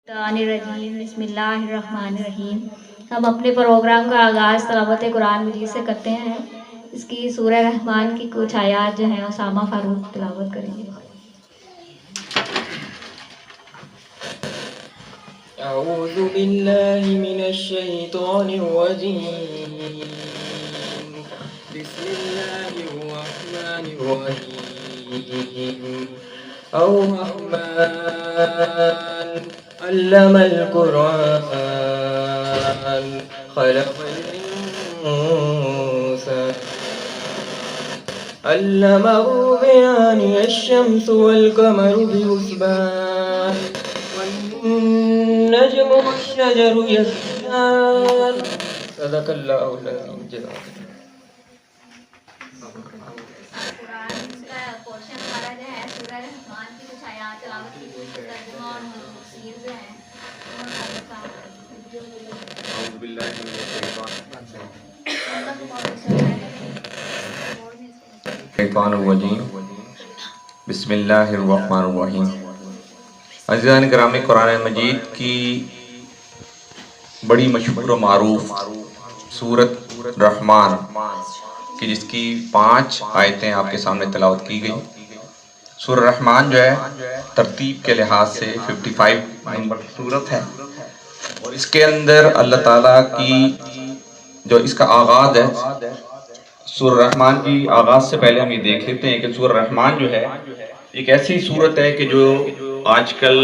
الرجیم بسم اللہ الرحمن الرحیم۔ ہم اپنے پروگرام کا آغاز تلاوت قرآن مجید سے کرتے ہیں۔ اس کی سورہ رحمان کی کچھ آیات جو ہیں اسامہ فاروق تلاوت کریں گے۔ اعوذ باللہ من الشیطان الرجیم، بسم اللہ الرحمن الرحیم۔ الرحمن علم القرآن خلق الإنسان علمه بيان الشمس والقمر بحسبان والنجم والشجر يسجدان صدق اللہ العظیم۔ جزاک اللہ۔ قرآن کا پورشن ہمارا جو ہے سورہ رحمان کی کچھ آیات تلاوت کی ترجمہ اور تفسیر جو ہے اعوذ باللہ من الشیطان الرجیم، بسم اللہ الرحمن الرحیم۔ عزیزان گرامی، قرآن مجید کی بڑی مشہور و معروف سورت رحمان کی جس کی 5 آیتیں آپ کے سامنے تلاوت کی گئی۔ سورہ رحمان جو ہے ترتیب کے لحاظ سے 55 نمبر سورت ہے، اور اس کے اندر اللہ تعالیٰ کی جو اس کا آغاز ہے، سورہ رحمان کی آغاز سے پہلے ہم یہ دیکھ لیتے ہیں کہ سورہ رحمان جو ہے ایک ایسی سورت ہے کہ جو آج کل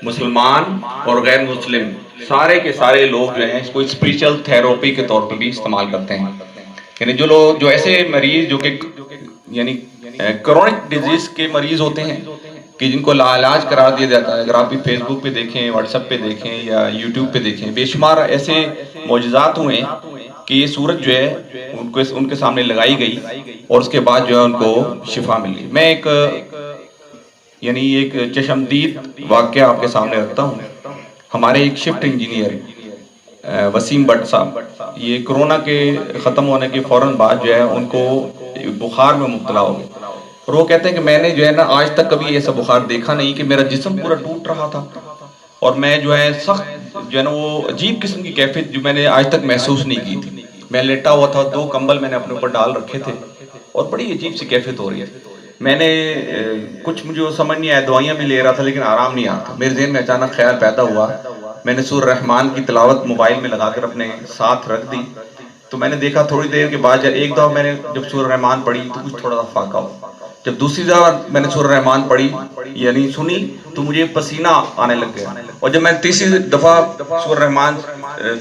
مسلمان اور غیر مسلم سارے کے سارے لوگ جو ہیں اس کو اسپریچل تھیراپی کے طور پر بھی استعمال کرتے ہیں۔ یعنی جو لوگ جو ایسے مریض جو کہ یعنی کرونک ڈیزیز کے مریض ہوتے ہیں کہ جن کو لاعلاج قرار دیا جاتا ہے، اگر آپ بھی فیس بک پہ دیکھیں، واٹس ایپ پہ دیکھیں یا یوٹیوب پہ دیکھیں، بے شمار ایسے معجزات ہوئے ہیں کہ یہ سورت جو ہے ان کے سامنے لگائی گئی اور اس کے بعد جو ہے ان کو شفا ملی۔ میں ایک چشمدید واقعہ آپ کے سامنے رکھتا ہوں۔ ہمارے ایک شفٹ انجینئر وسیم بٹ صاحب، یہ کرونا کے ختم ہونے کے فوراً بعد جو ہے ان کو بخار میں مبتلا ہو گئے، اور وہ کہتے ہیں کہ میں نے جو ہے نا آج تک کبھی ایسا بخار دیکھا نہیں کہ میرا جسم پورا ٹوٹ رہا تھا، اور میں جو ہے سخت جو ہے نا وہ عجیب قسم کی کیفیت جو میں نے آج تک محسوس نہیں کی تھی۔ میں لیٹا ہوا تھا، 2 کمبل میں نے اپنے اوپر ڈال رکھے تھے اور بڑی عجیب سی کیفیت ہو رہی ہے۔ میں نے کچھ مجھے سمجھ نہیں آیا، دوائیاں بھی لے رہا تھا لیکن آرام نہیں آتا۔ میرے ذہن میں اچانک خیال پیدا ہوا، میں نے سورہ رحمان کی تلاوت موبائل میں لگا کر اپنے ساتھ رکھ دی، تو میں نے دیکھا تھوڑی دیر کے بعد ایک دفعہ میں نے جب سورہ رحمان پڑھی تو کچھ تھوڑا سا فاقہ ہو، جب دوسری دفعہ میں نے سورہ رحمان پڑھی یعنی سنی تو مجھے پسینہ آنے لگ گیا، اور جب میں تیسری دفعہ سورہ رحمان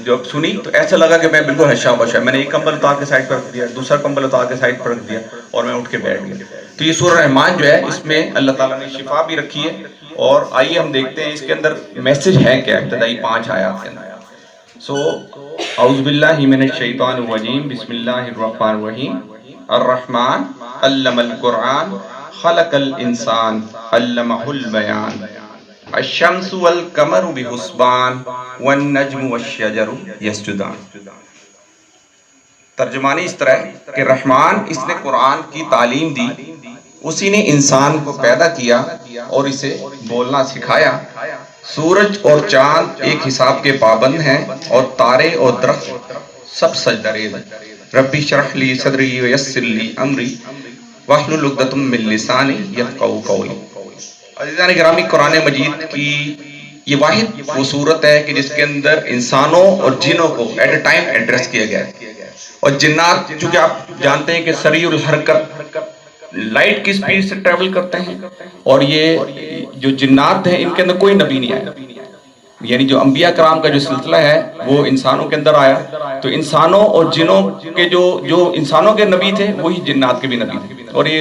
جب سنی تو ایسا لگا کہ میں بالکل ہشا بشا، میں نے ایک کمبل اتار کے سائڈ پر رکھ دیا، دوسرا کمبل اتار کے سائڈ پر رکھ دیا اور میں اٹھ کے بیٹھ گیا۔ تو یہ سورہ رحمان جو ہے اس میں اللہ تعالیٰ نے شفا بھی رکھی ہے، اور آئیے ہم دیکھتے ہیں اس کے اندر میسج ہے کیا ابتدائی 5 آیات کے اندر۔ اعوذ باللہ من الشیطان الرجیم، بسم اللہ الرحمن الرحیم۔ الرحمن علم القرآن خلق الانسان علمہ البیان الشمس والقمر بحسبان والنجم والشجر یسجدان۔ ترجمانی اس طرح ہے کہ رحمان اس نے قرآن کی تعلیم دی، اسی نے انسان کو پیدا کیا اور اسے بولنا سکھایا۔ سورج اور چاند ایک حساب کے پابند ہیں، اور تارے اور درخت سب سجدہ ریز ہیں۔ ربی اشرح لی صدری ویسر لی امری واحلل عقدۃ من لسانی یفقہوا قولی۔ عزیزان گرامی، قرآن مجید کی یہ واحد وہ صورت ہے کہ جس کے اندر انسانوں اور جنوں کو ایٹ اے ٹائم ایڈریس کیا گیا ہے، اور جنات چونکہ آپ جانتے ہیں کہ سریع الحرکت لائٹ کی سپیڈ سے ٹریول کرتے ہیں، اور یہ جو جنات ہیں ان کے اندر کوئی نبی نہیں آیا، یعنی جو انبیاء کرام کا جو سلسلہ ہے وہ انسانوں کے اندر آیا، تو انسانوں اور جنوں کے جو انسانوں کے نبی تھے وہی جنات کے بھی نبی تھے۔ اور یہ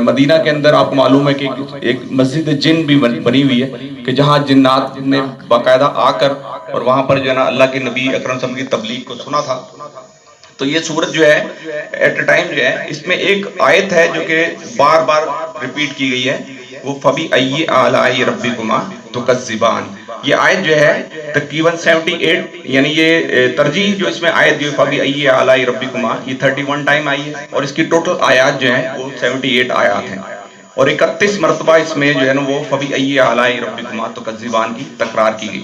مدینہ کے اندر آپ کو معلوم ہے کہ ایک مسجد جن بھی بنی ہوئی ہے کہ جہاں جنات نے باقاعدہ آ کر اور وہاں پر جو ہے نا اللہ کے نبی اکرم صلی اللہ علیہ وسلم کی تبلیغ کو سنا تھا۔ تو یہ سورت جو ہے ایٹ اے ٹائم جو ہے اس میں ایک آیت ہے جو کہ بار بار ریپیٹ کی گئی ہے، وہ فَبِأَيِّ آلَاءِ رَبِّكُمَا تُكَذِّبَانِ۔ یہ آیت جو ہے تقریباً 78 یعنی یہ ترجیح جو اس میں آیت جو فَبِأَيِّ آلَاءِ رَبِّكُمَا یہ 31 ٹائم آئی ہے، اور اس کی ٹوٹل آیات جو ہیں وہ 78 آیات ہیں۔ اور 31 مرتبہ اس میں جو ہے نا وہ فبی ای آلاء ربکما تکذبان کی تکرار کی گئی۔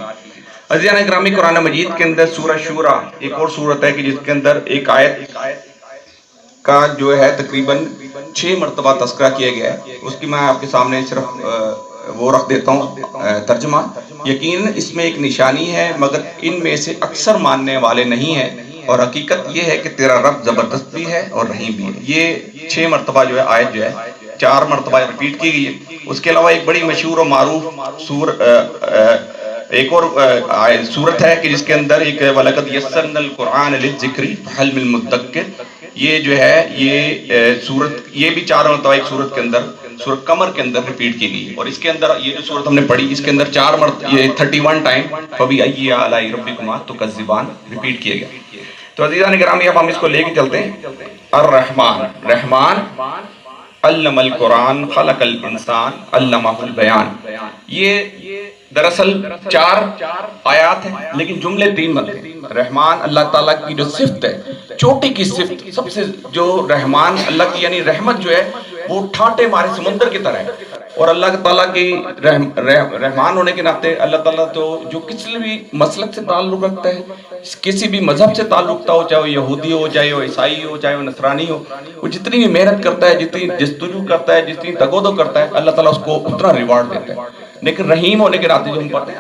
عزیزان اکرامی، قرآن مجید کے اندر سورہ شورى ایک اور سورت ہے کہ جس کے اندر ایک آیت کا جو ہے تقریباً 6 مرتبہ تذکرہ کیا گیا ہے، اس کی میں آپ کے سامنے صرف وہ رکھ دیتا ہوں ترجمہ۔ یقیناً اس میں ایک نشانی ہے مگر ان میں سے اکثر ماننے والے نہیں ہیں، اور حقیقت یہ ہے کہ تیرا رب زبردست بھی ہے اور رحیم بھی ہے۔ یہ 6 مرتبہ جو ہے آیت جو ہے 4 مرتبہ ریپیٹ کی گئی ہے۔ اس کے علاوہ ایک بڑی مشہور و معروف ایک اور سورت ہے کہ جس کے اندر ایک وَلَقَدْ يَسَّرْنَا الْقُرْآنَ لِلذِّكْرِ فَهَلْ مِن مُدَّكِّرٍ، یہ جو ہے یہ سورت یہ بھی 4 مرتبہ ایک سورت کے اندر سورۃ قمر کے اندر ریپیٹ کی گئی، اور اس کے اندر یہ جو سورت ہم نے پڑھی اس کے اندر 4 مرتبہ یہ 31 ٹائم فبی ای آلاء ربکما تکذبان ریپیٹ کیا گیا۔ تو عزیزان گرامی، اب ہم اس کو لے کے چلتے ہیں۔ الرحمن، رحمان، علم القرآن، خلق الانسان، علمہ البیان۔ یہ دراصل 4 آیات ہیں لیکن جملے 3 بنتے ہیں۔ رحمان اللہ تعالیٰ کی جو صفت ہے، چوٹی کی صفت، سب سے جو رحمان اللہ کی یعنی رحمت جو ہے وہ ٹھاٹے مارے سمندر کی طرح ہے، اور اللہ تعالیٰ کی رحمان ہونے کے ناطے اللہ تعالیٰ تو جو کسی بھی مسلک سے تعلق رکھتا ہے، کسی بھی مذہب سے تعلق رکھتا ہو، چاہے وہ یہودی ہو، چاہے وہ عیسائی ہو، چاہے وہ نصرانی ہو، وہ جتنی بھی محنت کرتا ہے، جتنی جستجو کرتا ہے، جتنی تگودو کرتا ہے، اللہ تعالیٰ اس کو اتنا ریوارڈ دیتا ہے۔ لیکن رحیم ہونے کے ناطے جو ہم پڑھتے ہیں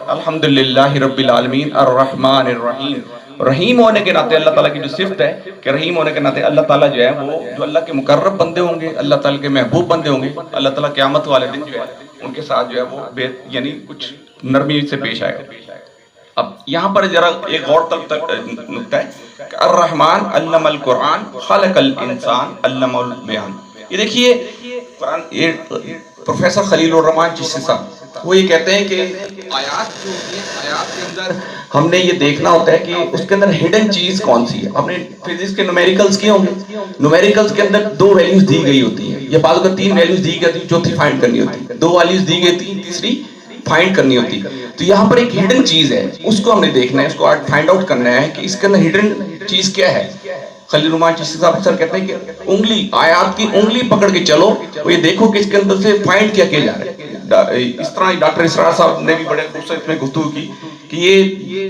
الحمدللہ رب العالمین الرحمن الرحیم، رحیم ہونے کے ناطے اللہ تعالیٰ کی جو صفت ہے کہ رحیم ہونے کے ناطے اللہ تعالیٰ جو ہے وہ جو اللہ کے مقرب بندے ہوں گے، اللہ تعالیٰ کے محبوب بندے ہوں گے، اللہ تعالیٰ قیامت والے دن جو ہے ان کے ساتھ جو ہے وہ یعنی کچھ نرمی سے پیش آئے گا۔ اب یہاں پر ذرا ایک غور طلب نکتہ ہے کہ الرحمن علم القرآن خلق الانسان علمہ البیان۔ یہ دیکھیے قرآن، یہ پروفیسر خلیل الرحمان چشتی صاحب وہ یہ کہتے ہیں کہ آیات جو ہوتی ہیں، آیات کے اندر ہم نے یہ دیکھنا ہوتا ہے کہ اس کے اندر ہڈن چیز کون سی ہے۔ ہم نے فزکس کے نومیریکلز کیے ہوں گے، نومیریکلز کے اندر 2 ویلیوز دی گئی ہوتی ہیں، یا بعض اوقات 3 ویلیوز دی گئی، چوتھی فائنڈ کرنی ہوتی ہے، 2 ویلیوز دی گئی تھی، تیسری فائنڈ کرنی ہوتی ہے۔ تو یہاں پر ایک ہڈن چیز ہے، اس کو ہم نے دیکھنا ہے، اس کو آج فائنڈ آؤٹ کرنا ہے کہ اس کے اندر ہڈن چیز کیا ہے۔ خلیل الرحمان چشتی صاحب اکثر کہتے ہیں کہ انگلی، آیات کی انگلی پکڑ کے چلو، وہ یہ دیکھو کہ اس کے اندر سے فائنڈ کیا کیا جا رہا ہے۔ اس طرح ڈاکٹر اسرار صاحب نے بھی بڑے خوبصورت میں گفتگو کی کہ یہ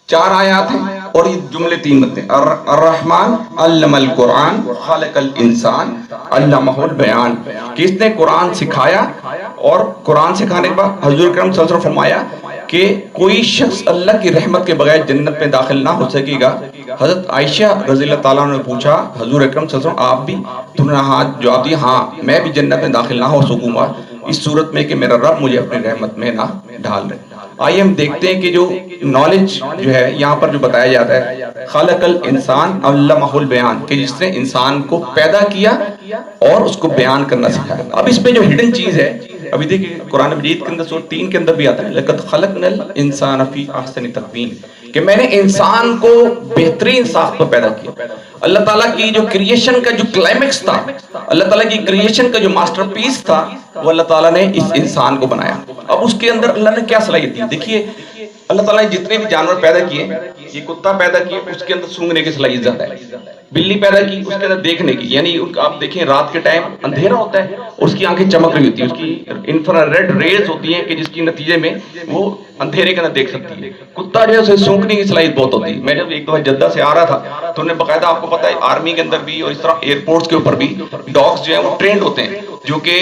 4 آیات ہیں اور یہ جملے 3 بنتے ہیں۔ الرحمن علم القرآن خلق الانسان علمہ البیان، کہ اس نے قرآن سکھایا، اور قرآن سکھانے کے بعد حضور اکرم صلی اللہ علیہ وسلم فرمایا کہ کوئی شخص اللہ کی رحمت کے بغیر جنت میں داخل نہ ہو سکے گا۔ حضرت عائشہ رضی اللہ تعالیٰ نے پوچھا حضور اکرم صلی اللہ علیہ وسلم آپ بھی؟ تم نے ہاں جواب دیا، ہاں میں بھی جنت میں داخل نہ ہو سکوں گا اس صورت میں کہ میرا رب مجھے اپنی رحمت میں نہ ڈال رہے۔ آئیے ہم دیکھتے ہیں کہ جو نالج جو ہے یہاں پر جو بتایا جاتا ہے، خلق الانسان علمہ البیان، کہ جس نے انسان کو پیدا کیا اور اس کو بیان کرنا سکھایا۔ اب اس میں جو ہڈن چیز ہے، ابھی دیکھیں قرآن مجید کے اندر سورۃ 3 کے اندر بھی آتا ہے لَقَدْ خَلَقْنَا الْإِنسَانَ فِي أَحْسَنِ تَقْوِيمٍ، کہ میں نے انسان کو بہترین ساخت پر پیدا کیا۔ اللہ تعالیٰ کی جو کریشن کا جو کلائمیکس تھا، اللہ تعالیٰ کی کریشن کا جو ماسٹر پیس تھا، وہ اللہ تعالیٰ نے اس انسان کو بنایا۔ اب اس کے اندر اللہ نے کیا صلاحیت دی؟ دیکھیے اللہ تعالیٰ نے جتنے بھی جانور پیدا کیے، یہ کتا پیدا کیے، اس کے اندر سونگنے کی صلاحیت زیادہ ہے، بلی پیدا کی اس کے اندر دیکھنے کی، یعنی آپ دیکھیں رات کے ٹائم اندھیرا ہوتا ہے اور اس کی آنکھیں چمک رہی ہوتی ہیں، اس کی انفرا ریڈ ریز ہوتی ہیں کہ جس کی نتیجے میں وہ اندھیرے کے اندر دیکھ سکتی ہے۔ کتا جو ہے اسے سونگنے کی صلاحیت بہت ہوتی ہے۔ میں جب ایک دفعہ جدہ سے آ رہا تھا تو انہیں باقاعدہ، آپ کو پتا ہے آرمی کے اندر بھی اور اس طرح ایئرپورٹس کے اوپر بھی ڈاگز جو ہیں وہ ٹرینڈ ہوتے ہیں جو کہ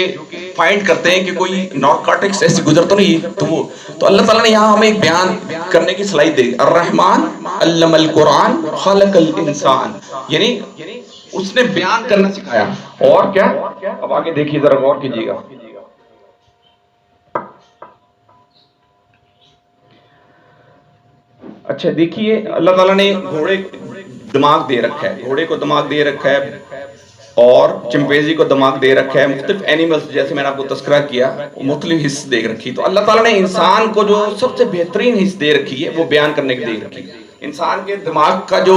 فائنڈ کرتے ہیں کہ کوئی نارکوٹکس ایسی گزر تو نہیں، تو اللہ تعالیٰ نے یہاں ہمیں ایک بیان کرنے کی صلاحیت دی۔ الرحمن علم القرآن خلق الانسان، یعنی اس نے بیان کرنا سکھایا۔ اور کیا؟ اب آگے دیکھیے ذرا غور کیجیے گا۔ اچھا دیکھیے اللہ تعالیٰ نے گھوڑے دماغ دے رکھا ہے، گھوڑے کو دماغ دے رکھا ہے اور چمپینزی کو دماغ دے رکھا ہے، مختلف اینیملز جیسے میں نے آپ کو تذکرہ کیا مختلف حصے دے رکھی۔ تو اللہ تعالیٰ نے انسان کو جو سب سے بہترین حصہ دے رکھی ہے وہ بیان کرنے کی دے رکھی ہے۔ انسان کے دماغ کا جو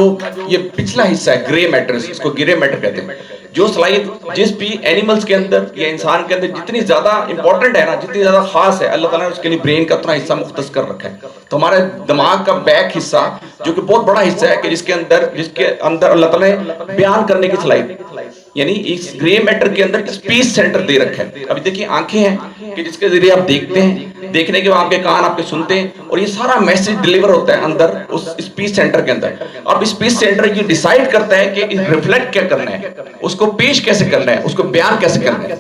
یہ پچھلا حصہ ہے گرے میٹر، اس کو گرے میٹر کہتے ہیں، جو صلاحیت جس بھی اینیملز کے اندر یا انسان کے اندر جتنی زیادہ امپورٹنٹ ہے نا، جتنی زیادہ خاص ہے، اللہ تعالیٰ نے اس کے لیے برین کا اتنا حصہ مختص کر رکھا ہے۔ تو ہمارے دماغ کا بیک حصہ جو کہ بہت بڑا حصہ ہے کہ جس کے اندر اللہ تعالیٰ نے بیان کرنے کی صلاحیت یعنی اس گرے میٹر کے اندر اسپیچ سینٹر دے رکھا ہے. ابھی دیکھیں آنکھیں ہیں کہ جس کے ذریعے آپ دیکھتے ہیں, دیکھنے کے بعد آپ کے کان آپ کے سنتے ہیں, اور یہ سارا میسج ڈیلیور ہوتا ہے اندر اس اسپیچ سینٹر کے اندر. اب اسپیچ سینٹر یہ ڈیسائیڈ کرتا ہے کہ ریفلیکٹ کیا کرنا ہے, اس کو پیش کیسے کرنا ہے, اس کو بیان کیسے کرنا ہے.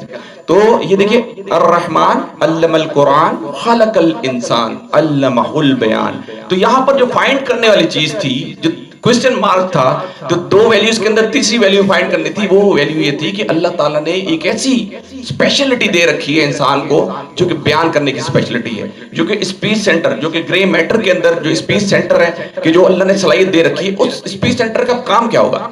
تو یہ دیکھیں الرحمن علم القرآن خلق الانسان علمہ البیان. تو یہاں پر جو فائنڈ کرنے والی چیز تھی, جو کوئسچن مارک تھا, جو دو ویلیوز کے اندر تیسری ویلیو فائنڈ کرنی تھی, وہ ویلیو یہ تھی کہ اللہ تعالیٰ نے ایک ایسی اسپیشلٹی دے رکھی ہے انسان کو جو کہ بیان کرنے کی اسپیشلٹی ہے, جو کہ اسپیچ سینٹر, جو کہ گرے میٹر کے اندر جو اسپیچ سینٹر ہے کہ جو اللہ نے صلاحیت دے رکھی ہے, اس اسپیچ سینٹر کا کام کیا ہوگا,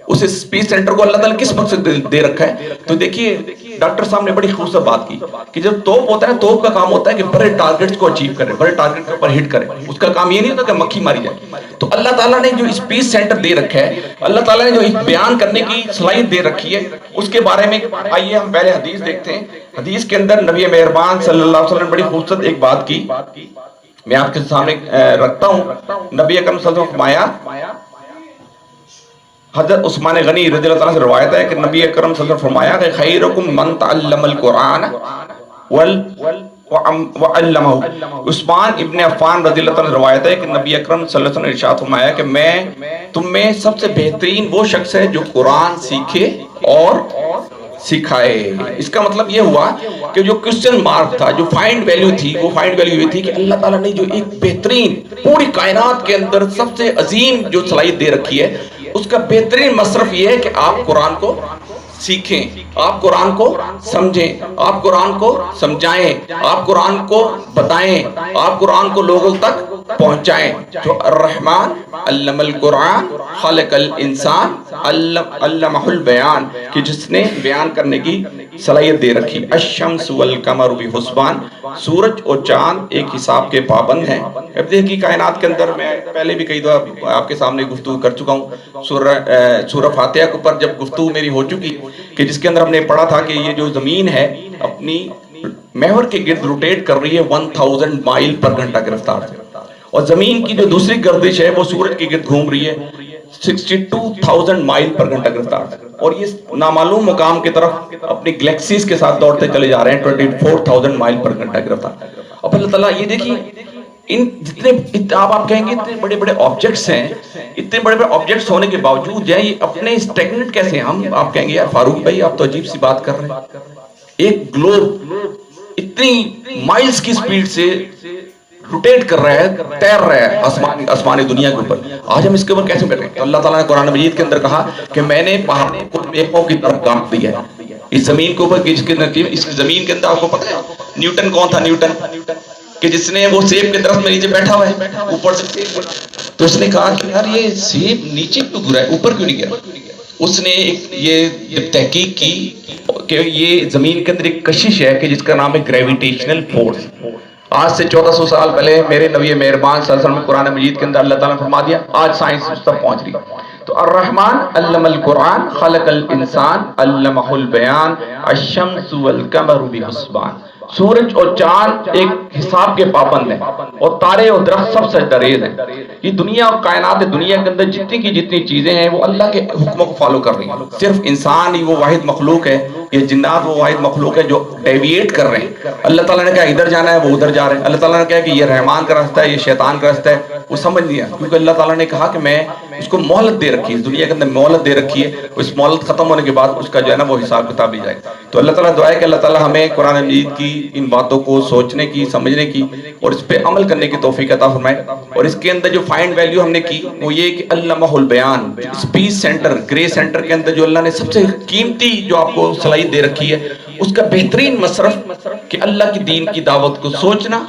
اس اسپیچ سینٹر کو اللہ تعالیٰ کس مقصد دے رکھا ہے. تو دیکھیے ڈاکٹر صاحب نے بڑی خوبصورت بات کی کہ جب توپ ہوتا ہے, توپ کا کام ہوتا ہے کہ بڑے ٹارگٹس کو اچیو کرے, بڑے ٹارگٹ کے اوپر ہٹ کرے, اس کا کام یہ نہیں ہوتا کہ مکھی ماری جائے. تو اللہ تعالیٰ نے جو اسپیچ سینٹر دے رکھا ہے, اللہ تعالیٰ نے جو ایک بیان کرنے کی صلاحیت دے رکھی ہے, اس کے بارے میں آئیے ہم پہلے حدیث دیکھتے ہیں. حدیث کے اندر نبی مہربان صلی اللہ علیہ وسلم نے بڑی خوبصورت ایک بات کی, میں آپ کے سامنے رکھتا ہوں. نبی اکرم صلی اللہ علیہ وسلم فرمایا, حضرت عثمان غنی رضی اللہ تعالیٰ سے روایت ہے کہ نبی اکرم صلی اللہ علیہ وسلم فرمایا کہ خیرکم من تعلم القرآن وعلمہ. عثمان ابن عفان رضی اللہ تعالیٰ سے روایت ہے کہ نبی اکرم صلی اللہ علیہ وسلم نے ارشاد فرمایا کہ میں تم میں سب سے بہترین وہ شخص ہے جو قرآن سیکھے اور سکھائے. اس کا مطلب یہ ہوا کہ جو کوسچن مارک تھا, جو فائنڈ ویلیو تھی, وہ فائنڈ ویلیو یہ تھی کہ اللہ تعالیٰ نے جو ایک بہترین پوری کائنات کے اندر سب سے عظیم جو صلاحیت دے رکھی ہے, اس کا بہترین مصرف یہ ہے کہ آپ قرآن کو سیکھیں, آپ قرآن کو سمجھیں, آپ قرآن کو سمجھائیں, آپ قرآن کو بتائیں, آپ قرآن کو لوگوں تک پہنچائیں. جو الرحمن علم القرآن خلق الانسان علمہ البیان, کہ جس نے بیان کرنے کی صلاحیت دے رکھی. الشمس والقمر بحسبان, سورج اور چاند ایک حساب کے پابند ہیں. اب دیکھیے کائنات کے اندر میں پہلے بھی کئی دفعہ آپ کے سامنے گفتگو کر چکا ہوں. سورہ فاتحہ کے اوپر جب گفتگو میری ہو چکی کہ جس کے اندر ہم نے پڑھا تھا کہ یہ جو زمین ہے اپنی محور کے گرد روٹیٹ کر رہی ہے 1000 مائل پر گھنٹہ کی رفتار سے, اور زمین کی جو دوسری گردش ہے وہ سورج کے گرد گھوم رہی ہے 62,000 مائل پر گھنٹہ کی رفتار سے, اور یہ نامعلوم مقام کی طرف اپنی گلیکسیز کے ساتھ دوڑتے چلے جا رہے ہیں 24,000 مائل پر گھنٹہ کی رفتار. اب اللہ تعالیٰ یہ دیکھیے ان جتنے آپ کہیں گے اتنے بڑے بڑے آبجیکٹس ہیں, اتنے بڑے بڑے آبجیکٹس ہونے کے باوجود جو ہے یہ اپنے اسٹیگنٹ کیسے ہیں. آپ کہیں گے یار فاروق بھائی آپ تو عجیب سی بات کر رہے ہیں, ایک گلوب اتنی مائلز کی سپیڈ سے روٹیٹ کر رہا ہے, تیر رہا ہے آسمانی دنیا کے اوپر, آج ہم اس کے اوپر کیسے بیٹھیں. تو اللہ تعالیٰ نے قرآن مجید کے اندر کہا کہ میں نے پہاڑوں کو میخوں کی طرف گانٹ دیا ہے اس زمین کے اوپر. اس زمین کے اندر آپ کو پتہ ہے نیوٹن کون تھا, نیوٹن کہ جس نے وہ سیب کے درخت میں نیچے بیٹھا ہوا ہے اوپر سے, تو اس نے کہا کہ یار یہ سیب نیچے کیوں گرا ہے, اوپر کیوں نہیں گیا. اس نے یہ تحقیق کی کہ یہ زمین کے اندر ایک کشش ہے کہ جس کا نام ہے گریویٹیشنل فورس. آج سے 1400 سال پہلے میرے نبی مہربان صلی اللہ علیہ وسلم قرآن مجید کے اندر اللہ تعالیٰ نے فرما دیا, آج سائنس اس تک پہنچ رہی. تو الرحمن علم القرآن خلق الانسان علمہ البیان الشمس والقمر بحسبان. سورج اور چاند ایک حساب کے پابند ہیں, اور تارے اور درخت سب سجدہ ریز ہیں. یہ دنیا اور کائنات دنیا کے اندر جتنی کی جتنی چیزیں ہیں وہ اللہ کے حکموں کو فالو کر رہی ہیں. صرف انسان ہی وہ واحد مخلوق ہے, یہ جنات وہ واحد مخلوق ہے جو ڈیویٹ کر رہے ہیں. اللہ تعالیٰ نے کہا ادھر جانا ہے وہ ادھر جا رہے ہیں. اللہ تعالیٰ نے کہا کہ یہ رحمان کا راستہ ہے یہ شیطان کا راستہ ہے, وہ سمجھ نہیں آیا, کیونکہ اللہ تعالیٰ نے کہا کہ میں اس کو مہلت دے رکھی ہے, دنیا کے اندر مہلت دے رکھی ہے, اس مہلت ختم ہونے کے بعد اس کا جو ہے نا وہ حساب کتاب لی جائے. تو اللہ تعالیٰ دعا ہے کہ اللہ تعالیٰ ہمیں قرآن مجید کی ان باتوں کو سوچنے کی, سمجھنے کی اور اس پہ عمل کرنے کی توفیق عطا فرمائے. اور اس کے اندر جو فائنڈ ویلیو ہم نے کی وہ یہ کہ علمہ البیان, اسپیچ سینٹر گرے سینٹر کے اندر جو اللہ نے سب سے قیمتی جو آپ کو صلاحیت دے رکھی ہے اس کا بہترین مصرف کہ اللہ کی دین کی دعوت کو سوچنا,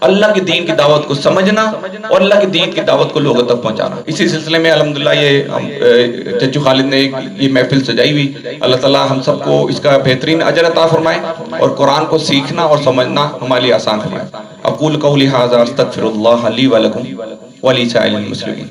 اللہ کی دین کی دعوت کو سمجھنا اور اللہ کی دین کی دعوت کو لوگوں تک پہنچانا. اسی سلسلے میں الحمدللہ یہ چچو خالد نے یہ محفل سجائی ہوئی. اللہ تعالیٰ ہم سب کو اس کا بہترین اجر عطا فرمائے اور قرآن کو سیکھنا اور سمجھنا ہمارے لیے آسان فرمائے. اقول قولی ھذا استغفر اللہ لی ولکم ولسائر المسلمین.